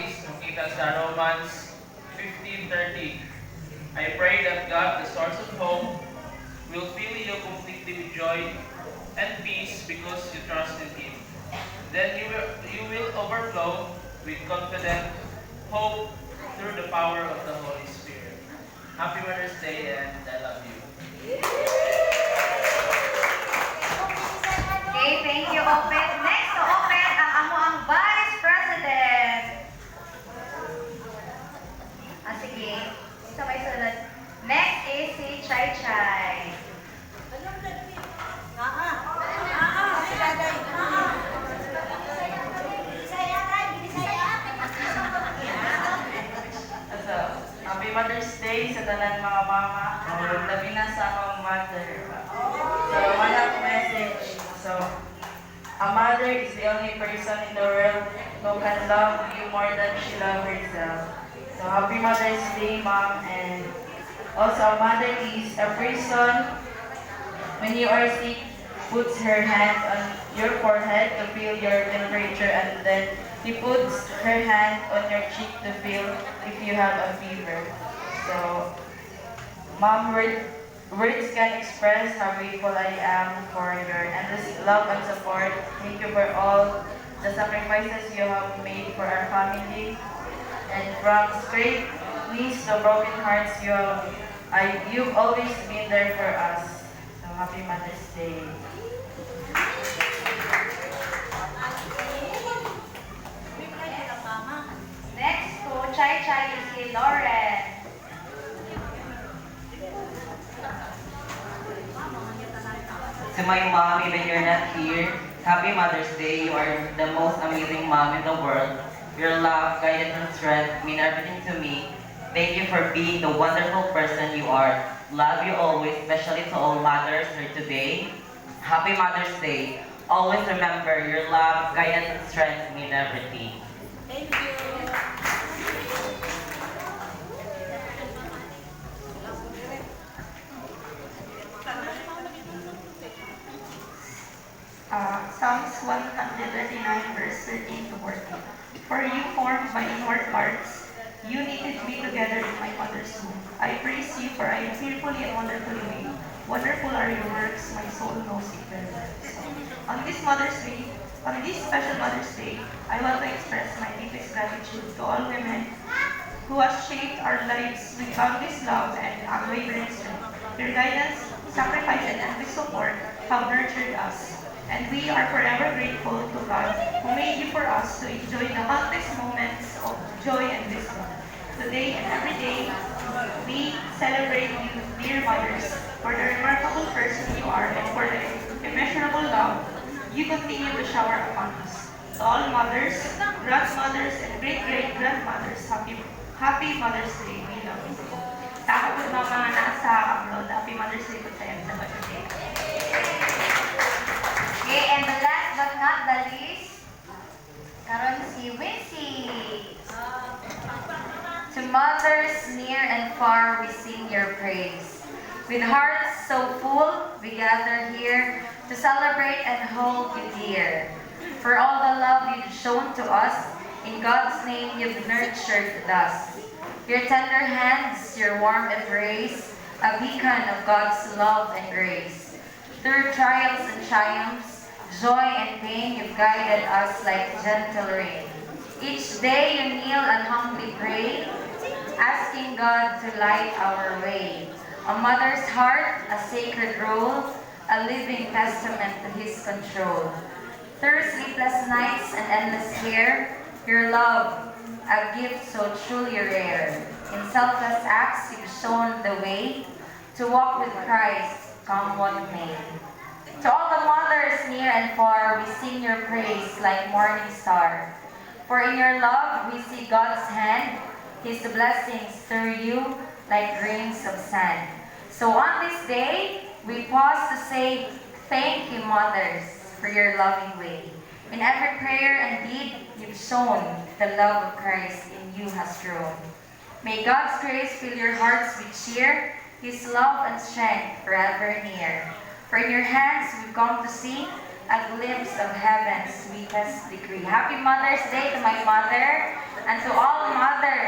days, makita sa Romans 15:30. I pray that God, the source of hope, will fill you completely with joy and peace because you trust in Him. Then you will overflow with confident hope through the power of the Holy Spirit. Happy Mother's Day and I love you. Okay, thank you, Open. Next to Open, ang amo ang Vice President. Sige. Sabay sunod. Next is si Chai Chai. So, happy Mother's Day sa tanan mga mama. Labi na sa akong mother. So, one of message. So, a mother is the only person in the world who can love you more than she loves herself. So, happy Mother's Day, Mom. And also, a mother is a person, when you are sick, puts her hand on your forehead to feel your temperature, and then he puts her hand on your cheek to feel if you have a fever. So, Mom, words can express how grateful I am for your endless love and support. Thank you for all the sacrifices you have made for our family. And from straight knees to broken hearts, you've always been there for us. So happy Mother's Day. Next to Chai Chai is si Lauren. To my mom, even you're not here, happy Mother's Day. You are the most amazing mom in the world. Your love, guidance, and strength mean everything to me. Thank you for being the wonderful person you are. Love you always, especially to all mothers here today. Happy Mother's Day. Always remember your love, guidance, and strength mean everything. Thank you. Psalms 139 verse 13 to 14. For you formed my inward parts, you knitted me together in my mother's womb. I praise you, for I am fearfully and wonderfully made. Wonderful are your works, my soul knows it very well. So, on this special Mother's Day, I want to express my deepest gratitude to all women who have shaped our lives with boundless love and unwavering strength. Your guidance, sacrifice, and endless support have nurtured us. And we are forever grateful to God who made you for us to enjoy the countless moments of joy and wisdom. Today and every day, we celebrate you, dear mothers, for the remarkable person you are and for the immeasurable love you continue to shower upon us. To all mothers, grandmothers, and great-great-grandmothers, happy Mother's Day. We love you. Sa ako mga nasa upload, happy Mother's Day po sa inyo sa Mother's Okay, and the last but not the least, karon si Wincy. To mothers near and far, we sing your praise. With hearts so full, we gather here to celebrate and hold you dear. For all the love you've shown to us, in God's name you've nurtured us. Your tender hands, your warm embrace, a beacon of God's love and grace. Through trials and triumphs, joy and pain, you've guided us like gentle rain. Each day you kneel and humbly pray, asking God to light our way. A mother's heart, a sacred role, a living testament to His control. Through sleepless nights and endless care, your love, a gift so truly rare. In selfless acts, you've shown the way to walk with Christ, come what may. To all the mothers near and far, we sing your praise like morning star. For in your love, we see God's hand, His blessings through you like grains of sand. So on this day, we pause to say, thank you, mothers, for your loving way. In every prayer and deed, you've shown the love of Christ in you has grown. May God's grace fill your hearts with cheer, His love and strength forever near. For in your hands we've come to see a glimpse of heaven's sweetest decree. Happy Mother's Day to my mother and to all mothers